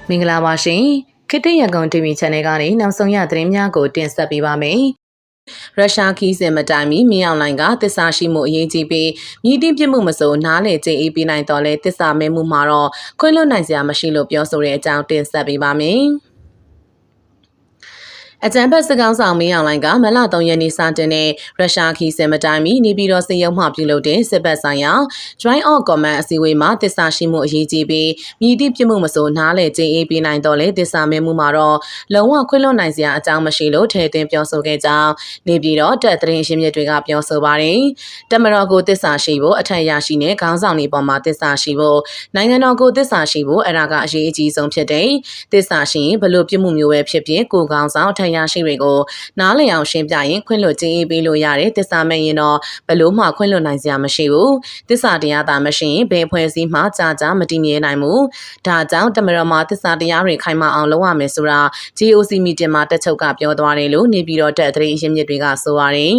မင်္ဂလာပါရှင်ခေတ်တရကုံ TV Channel ကနေနောက်ဆုံးရသတင်းများကိုတင်ဆက်ပေးပါမယ်ရုရှားခီးစဉ်မတိုင်မီမင်းအောင်လှိုင်ကသစ္စာရှိမှုအရေးကြီးပြီးမြည်တည်ပြမှုမစိုးနားလေကျင်းအေးပေးနိုင်တော်လဲသစ္စာမဲမှုမှာတော့ခွင့်လွှတ်နိုင်စရာမရှိလို့ပြောဆိုတဲ့အကြောင်းတင်ဆက်ပေးပါမယ်အကြံဖက်စကောင်းဆောင်မင်းအောင်လှိုင်ကမလ3ရက်နေ့စတင်တဲ့ရုရှားခီးစဉ်မတိုင်မီနေပြည်တော်စရုံမှပြုလုပ်တဲ့စစ်ဘက်ဆိုင်ရာ Joint of Command အစည်းအဝေးမှာသစ္စာရှိမှုအရေးကြီးပြီးမြည်တည်ပြမှုမစိုးနားလေကျင်းအေးပေးနိုင်တော်လဲသစ္စာမဲမှုမှာတော့လုံးဝခွင့်လွှတ်နိုင်စရာအကြောင်းမရှိလို့ထည့်သွင်းပြောဆိုခဲ့ကြောင်းနေပြည်တော်တပ်သတင်းရှင်းမြစ်တွေကပြောဆိုပါတယ်။တမတော်ကိုသစ္စာရှိဖို့အထက်ရရှိတဲ့ခေါင်းဆောင်တွေပေါ်မှာသစ္စာရှိဖို့နိုင်ငံတော်ကိုသစ္စာရှိဖို့အရာကအရေးအကြီးဆုံးဖြစ်တဲ့သစ္စာရှိရင်ဘလို့ပြမှုမျိုးပဲဖြစ်ဖြစ်ကိုခေါင်းဆောင်ထက်ရရှိတွေကိုနားလည်အောင်ရှင်းပြရင်ခွင့်လွှတ်ခြင်းပေးလို့ရတယ်သစ္စာမဲ့ရင်တော့ဘလို့မှခွင့်လွှတ်နိုင်စရာမရှိဘူးသစ္စာတရားသာမရှိရင်ဘယ်ဖွဲ့စည်းမှကြာမတည်မြဲနိုင်ဘူးဒါကြောင့်တမတော်မှာသစ္စာတရားတွေခိုင်မာအောင်လုပ်ရမယ်ဆိုတာ GOC မီတင်မှာတက်ချုပ်ကပြောသွားတယ်လို့နေပြည်တော်တပ်သတင်းရင်းမြစ်တွေကဆိုပါတယ်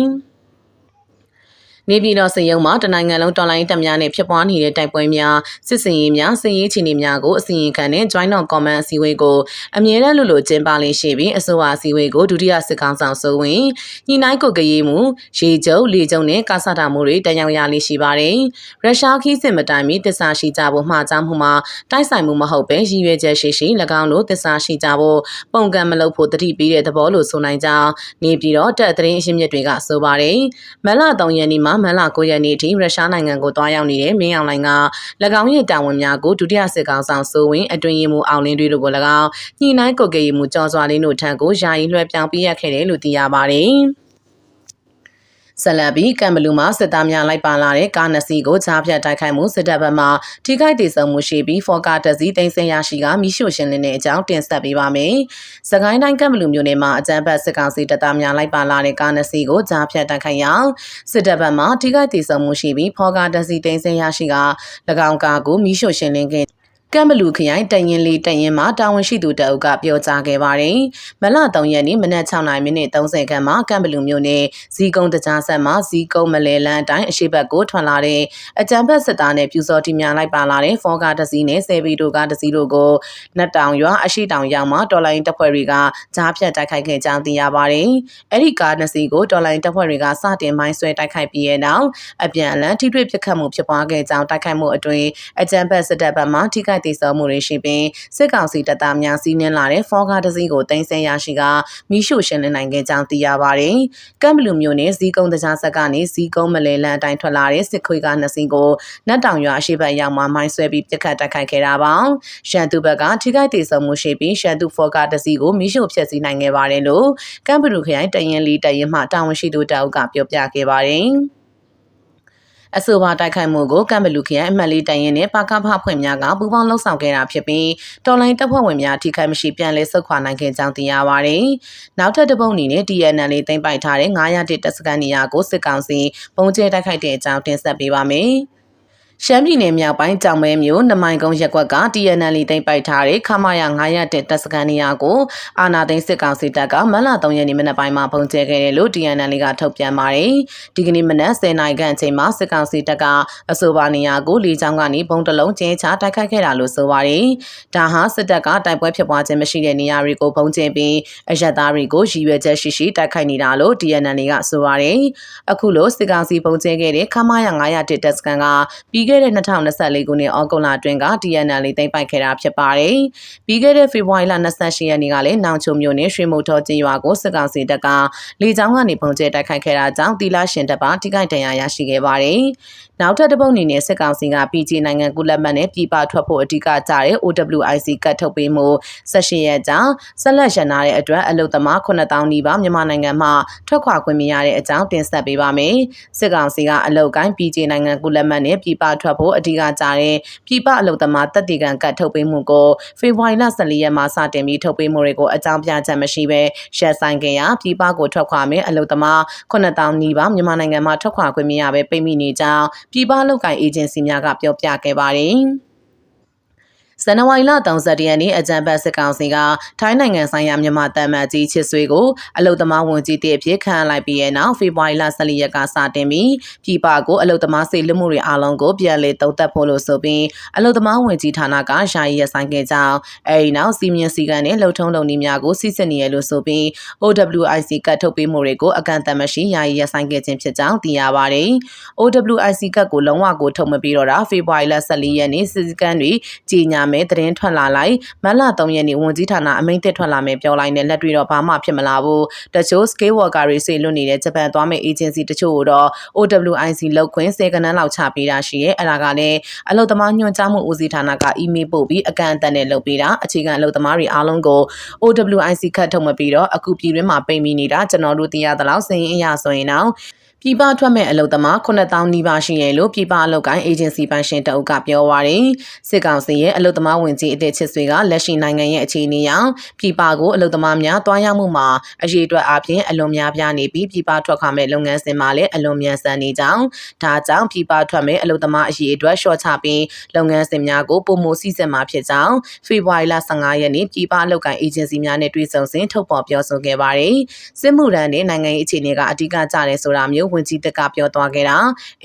နေပြည်တော်စရုံမှာတနိုင်ငံလုံးတော်လိုင်းတပ်များနဲ့ဖြစ်ပွားနေတဲ့တိုက်ပွဲများစစ်စင်ရေးများစစ်ရေးချီနေများကိုအစီရင်ခံတဲ့ Joint of Command အစည်းအဝေးကိုအမြဲတမ်းလို့ကျင်းပလေးရှိပြီးအစိုးရအစည်းအဝေးကိုဒုတိယစစ်ကောင်ဆောင်စိုးဝင်ညှိနှိုင်းကုတ်ကရေးမှုရေကျုပ်လေကျုပ်နဲ့ကာဆတာမှုတွေတန်ရောက်ရလေးရှိပါတယ်ရုရှားခီးစစ်မတိုင်မီသစ္စာရှိကြဖို့မှားကြောင်းမှုမှာတိုက်ဆိုင်မှုမဟုတ်ပဲရည်ရွယ်ချက်ရှိ၎င်းတို့သစ္စာရှိကြဖို့ပုံကံမလုပ်ဖို့တတိပေးတဲ့သဘောလို့ဆိုနိုင်ကြောင်းနေပြည်တော်တပ်သတင်းအရှင်းမြစ်တွေကဆိုပါတယ်မလ3ရက်နေ့မှာမလ9ရက်နေ့ထိရုရှားနိုင်ငံကိုတွားရောက်နေတဲ့မင်းအောင်လှိုင်က၎င်းရဲ့တာဝန်များကိုဒုတိယစစ်ကောင်ဆောင်စိုးဝင်အတွင်ရင်မှုအောင်လင်းတွေတို့ကို၎င်းညှိနှိုင်းကုတ်ကဲမှုကြောစွာလင်းတို့ထံကိုယာယီလွှဲပြောင်းပေးရခဲ့တယ်လို့သိရပါတယ်ဆလဘီကံဘလူးမှာစစ်သားများလိုက်ပါလာတဲ့ကားနှစ်စီးကိုချားဖြတ်တိုက်ခိုက်မှုစစ်တပ်ဘက်မှထိခိုက်ဒေဆုံးမှုရှိပြီးဖော်ကားတစ်စီးတင်ဆက်ရရှိကမိရှို့ရှင်းလင်းတဲ့အကြောင်းတင်ဆက်ပေးပါမယ်။စကိုင်းတိုင်းကံဘလူးမြို့နယ်မှာအကြမ်းဖက်စစ်ကောင်စီတပ်သားများလိုက်ပါလာတဲ့ကားနှစ်စီးကိုချားဖြတ်တိုက်ခိုက်ရာစစ်တပ်ဘက်မှထိခိုက်ဒေဆုံးမှုရှိပြီးဖော်ကားတစ်စီးတင်ဆက်ရရှိက၎င်းကားကိုမိရှို့ရှင်းလင်းခဲ့ကံဘလူခရိုင်တရင်လေးတရင်မှာတာဝန်ရှိသူတအုပ်ကပြောကြားခဲ့ပါတယ်။မလ3ရက်နေ့မနက်6:30မိနစ်30ခန်းမှာကံဘလူမြို့နယ်ဇီကုန်းတကြားဆက်မှာဇီကုန်းမလဲလန်းအတိုင်းအရှိဘက်ကိုထွက်လာတဲ့အကြံဖက်စစ်သားနဲ့ပြူစောတီများလိုက်ပါလာတဲ့ဖောကားတစီးနဲ့ဆယ်ဘီတိုကားတစီးတို့ကိုနတ်တောင်ရွာအရှိတောင်ရောက်မှာတော်လိုင်းတပ်ဖွဲ့တွေကကြားဖြတ်တိုက်ခိုက်ခဲ့ကြောင်းသိရပါတယ်။အဲ့ဒီကားနှစ်စီးကိုတော်လိုင်းတပ်ဖွဲ့တွေကစတင်မိုင်းဆွဲတိုက်ခိုက်ပြီးတဲ့နောက်အပြန်အလှန်ထိတွေ့ပစ်ခတ်မှုဖြစ်ပွားခဲ့ကြောင်းတိုက်ခိုက်မှုအတွင်းအကြံဖက်စစ်တပ်ဘက်မှထိခိုက်ဒေဆုံးမှုတွေရှိပြီးစစ်ကောင်စီတပ်သားများစီးနင်းလာတဲ့ဖောကားတစ်စီးကိုတင်ဆက်ရရှိကမိရှို့ရှင်းလင်းနိုင်ခဲ့ကြောင်းသိရပါတယ်။ကမ်ဘလူမျိုးနယ်ဇီကုန်းတကြားဆက်ကနေဇီကုန်းမလဲလန်းအတိုင်းထွက်လာတဲ့စစ်ခွေးကားနှစ်စီးကိုနတ်တောင်ရွာအရှိဘက်ရောက်မှမိုင်းဆွဲပြီးပစ်ခတ်တိုက်ခိုက်ခဲ့တာပါ။ရှန်သူဘက်ကထိခိုက်ဒေဆုံးမှုရှိပြီးရှန်သူဖောကားတစ်စီးကိုမိရှို့ဖျက်ဆီးနိုင်ခဲ့ပါတယ်လို့ကမ်ဘလူခရိုင်တရင်လေးတရင်မှတာဝန်ရှိသူတအုပ်ကပြောပြခဲ့ပါတယ်။အဆိုပါတိုက်ခိုက်မှုကိုကံဘလူခရိုင်အမှတ်လေးတိုင်ရင်နဲ့ပါကဖဖွင့်များကပူးပေါင်းလှုပ်ဆောင်ခဲ့တာဖြစ်ပြီးတော်လိုင်းတပ်ဖွဲ့ဝင်များထိခိုက်မရှိပြန်လည်ဆုတ်ခွာနိုင်ခဲ့ကြောင်းသိရပါတယ်။နောက်ထပ်တစ်ပုတ်အနေနဲ့ TNL လေးသိမ်းပိုက်ထားတဲ့901တပ်စခန်းနေရာကိုစစ်ကောင်စီပုံကျဲတိုက်ခိုက်တဲ့အကြောင်းတင်ဆက်ပေးပါမယ်။ရှမ်းပြည်နယ်မြောက်ပိုင်းကြောင်မဲမြို့နမိုင်ကုန်းရက်ကွက်က TNL သိမ်းပိုက်ထားတဲ့ခမာယာ901တပ်စခန်းနေရာကိုအာနာသိန်းစစ်ကောင်စီတပ်ကမလ3ရက်နေ့မနက်ပိုင်းမှာပုံကျဲခဲ့တယ်လို့ TNL ကထုတ်ပြန်ပါတယ်။ဒီကနေ့မနက်10:00နာရီခန့်အချိန်မှာစစ်ကောင်စီတပ်ကအဆိုပါနေရာကိုလေကြောင်းကနေဘုံတလုံးကျဲချတိုက်ခိုက်ခဲ့တာလို့ဆိုပါတယ်။ဒါဟာစစ်တပ်ကတိုက်ပွဲဖြစ်ပွားခြင်းမရှိတဲ့နေရာတွေကိုပုံကျဲပြီးအရက်သားတွေကိုရည်ရွယ်ချက်ရှိတိုက်ခိုက်နေတာလို့ TNL ကဆိုပါတယ်။အခုလိုစစ်ကောင်စီပုံကျဲခဲ့တဲ့ခမာယာ901တပ်စခန်းကပြီးခဲ့တဲ့2024ခုနှစ်ဩဂုတ်လအတွင်းက TNL သိမ်းပိုက်ခဲ့တာဖြစ်ပါတယ်။ပြီးခဲ့တဲ့ဖေဖော်ဝါရီလ28ရက်နေ့ကလည်းနောင်ချုံမြို့နယ်ရွှေမုံထောကျေးရွာကိုစစ်ကောင်စီတပ်ကလေကြောင်းကနေပုံကျဲတိုက်ခိုက်ခဲ့တာကြောင့်တီလာရှင်တပ်ပါထိခိုက်ဒဏ်ရာရရှိခဲ့ပါတယ်။နောက်ထပ်တစ်ပုတ်အနေနဲ့စစ်ကောင်စီက PG နိုင်ငံကုလမှတ်နဲ့ပြည်ပထွက်ဖို့အဓိကကြတဲ့ OWIC ကတ်ထုတ်ပေးမှု18ရက်ကြာဆက်လက်ရန်နာတဲ့အတွက်အလုသမား9000နီးပါးမြန်မာနိုင်ငံမှာထွက်ခွာခွင့်မရတဲ့အကြောင်းတင်ဆက်ပေးပါမယ်။စစ်ကောင်စီကအလုကိုင်း PG နိုင်ငံကုလမှတ်နဲ့ပြည်ပထွက်ဖို့အဓိကကြတဲ့ပြည်ပအလုသမားတပ်တီကန်ကတ်ထုတ်ပေးမှုကိုဖေဖော်ဝါရီလ14ရက်မှာစတင်ပြီးထုတ်ပေးမှုတွေကိုအကြောင်းပြချက်မရှိဘဲရပ်ဆိုင်ခဲ့ရပြည်ပကိုထွက်ခွာမယ်အလုသမား9000နီးပါးမြန်မာနိုင်ငံမှာထွက်ခွာခွင့်မရဘဲပိတ်မိနေကြောင်းပြည်ပလောက်ကိုင်အေဂျင်စီများကပြောပြခဲ့ပါတယ်။ ဇန်နဝါရီလ31ရက်နေ့အကြံပတ်စစ်ကောင်စီကထိုင်းနိုင်ငံဆိုင်ရာမြန်မာတမန်ကြီးချစ်ဆွေကိုအလုသမားဝန်ကြီးတစ်အဖြစ်ခန့်အပ်လိုက်ပြီးတဲ့နောက်ဖေဖော်ဝါရီလ14ရက်ကစတင်ပြီးပြည်ပကိုအလုသမားစေလွှတ်မှုတွေအားလုံးကိုပြန်လည်တုံ့တက်ဖို့လို့ဆိုပြီးအလုသမားဝန်ကြီးဌာနကယာယီရပ်ဆိုင်းခဲ့ကြောင်းအဲဒီနောက်စီမင်းစည်းကမ်းနဲ့လှုပ်ထုံးလုပ်နည်းများကိုစစ်စစ်နေရလို့ဆိုပြီး OWIC ကတ်ထုတ်ပေးမှုတွေကိုအကန့်အသတ်မရှိယာယီရပ်ဆိုင်းခဲ့ခြင်းဖြစ်ကြောင်းသိရပါတယ်။ OWIC ကတ်ကိုလုံးဝကိုထုတ်မပြီးတော့တာဖေဖော်ဝါရီလ14ရက်နေ့စစ်စခန်းတွေကြီးညာမဲ့သတင်းထွက်လာလိုက်မတ်လ3ရက်နေ့ဝန်ကြီးဌာနအမိန့်သစ်ထွက်လာမယ်ပြောလိုက်နဲ့လက်တွေ့တော့ဘာမှဖြစ်မလာဘူးတချို့ scale worker တွေစေလွတ်နေတဲ့ဂျပန်သွားမဲ့ agency တချို့တော့ OWIC လောက်ခွင့်စေကနန်းလောက်ချပေးတာရှိရဲ့အဲ့ဒါကလည်းအလုပ်သမားညွှန်ကြားမှုဦးစီးဌာနက email ပို့ပြီးအကန့်အသတ်နဲ့လုပ်ပေးတာအခြေခံအလုပ်သမားတွေအားလုံးကို OWIC ခတ်ထုတ်မပြီးတော့အခုပြည်တွင်းမှာပိတ်မိနေတာကျွန်တော်တို့သိရသလောက်စည်ရင်အရာဆိုရင်တော့ပြည်ပထွက်မဲ့အလုပ်သမား9000နီးပါးရှိရဲ့လို့ပြည်ပအလုပ်ကိုင်း agency ပိုင်ရှင်တအုပ်ကပြောပါရယ်စစ်ကောင်စီရဲ့အလုပ်သမားဝင်ကြီးအသစ်ချစ်ဆွေကလက်ရှိနိုင်ငံရဲ့အခြေအနေအရပြည်ပကိုအလုပ်သမားများတွားရောက်မှုမှာအရေးအတွက်အပြင်အလွန်များပြားနေပြီးပြည်ပထွက်ခွာမဲ့လုပ်ငန်းစဉ်မှာလည်းအလွန်မြန်ဆန်နေကြောင်းဒါကြောင့်ပြည်ပထွက်မဲ့အလုပ်သမားအရေးအတွက်ရှော့ချပြီးလုပ်ငန်းစဉ်များကိုပုံမှုစီစဉ်မှာဖြစ်ကြောင်းဖေဖော်ဝါရီလ15ရက်နေ့ပြည်ပအလုပ်ကိုင်း agency များနဲ့တွေ့ဆုံစဉ်ထုတ်ဖော်ပြောဆိုခဲ့ပါတယ်စစ်မှုထမ်းနဲ့နိုင်ငံရေးအခြေအနေကအဓိကကျတယ်ဆိုတာမျိုးဝန်ကြီးတက်ကပြောသွားခဲ့တာ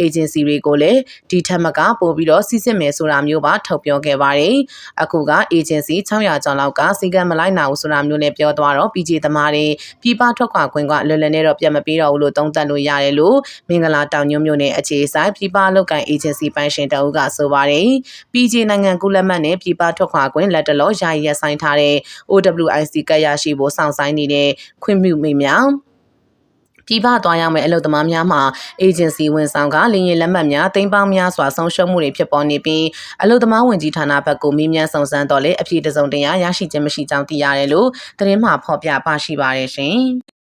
agency တွေကိုလည်းဒီထက်မကပို့ပြီးတော့စီစစ်မယ်ဆိုတာမျိုးပါထုတ်ပြောခဲ့ပါတယ်အခုက agency 600ကျော်လောက်ကစီကံမလိုက်နိုင်ဘူးဆိုတာမျိုးလည်းပြောသွားတော့ PJ သမားတွေပြည်ပထွက်ခွာခွင့်ကလွယ်လွယ်နဲ့တော့ပြတ်မပေးတော့ဘူးလို့သုံးသပ်လို့ရတယ်လို့မင်္ဂလာတောင်ညွန့်မြို့နယ်အခြေဆိုင်ပြည်ပလောက်ကန် agency ပိုင်ရှင်တအုပ်ကဆိုပါတယ် PJ နိုင်ငံကူးလက်မှတ်နဲ့ပြည်ပထွက်ခွာခွင့်လက်တလောယာယီရပ်ဆိုင်းထားတဲ့ OWIC ကရရှိဖို့စောင့်ဆိုင်းနေတဲ့ခွင့်ပြုမိမြောင်ပြည်ပသွားရောက်မဲ့အလုပ်သမားများမှာ agency ဝန်ဆောင်ကလင်းရင်လက်မှတ်များတိမ်ပေါင်းများစွာဆုံးရှုံးမှုတွေဖြစ်ပေါ်နေပြီးအလုပ်သမားဝင်ကြီးဌာနဘက်ကိုမေးမြန်းစုံစမ်းတော့လေအပြည့်တစုံတရာရရှိခြင်းမရှိကြောင်းသိရတယ်လို့သတင်းမှာဖော်ပြပါရှိပါတယ်ရှင်